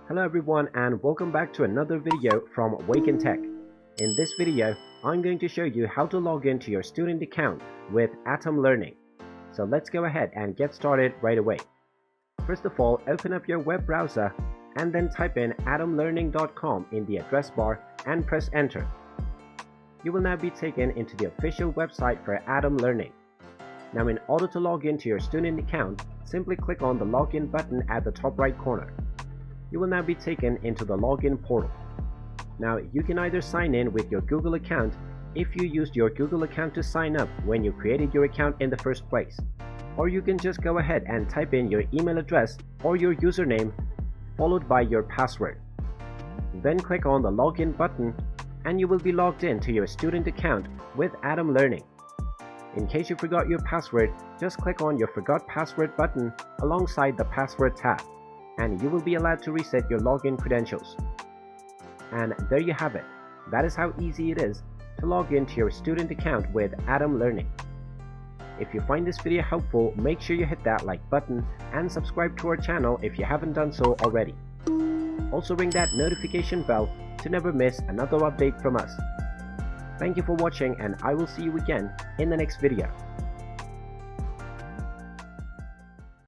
Hello everyone and welcome back to another video from Wake&Tech. In this video, I'm going to show you how to log into your student account with Atom Learning. So let's go ahead and get started right away. First of all, open up your web browser and then type in atomlearning.com in the address bar and press enter. You will now be taken into the official website for Atom Learning. Now in order to log into your student account, simply click on the login button at the top right corner. You will now be taken into the login portal. Now you can either sign in with your Google account if you used your Google account to sign up when you created your account in the first place, or you can just go ahead and type in your email address or your username followed by your password. Then click on the login button and you will be logged in to your student account with Atom Learning. In case you forgot your password, just click on your Forgot Password button alongside the Password tab, and you will be allowed to reset your login credentials. And there you have it. That is how easy it is to log into your student account with Atom Learning. If you find this video helpful, make sure you hit that like button and subscribe to our channel if you haven't done so already. Also ring that notification bell to never miss another update from us. Thank you for watching and I will see you again in the next video.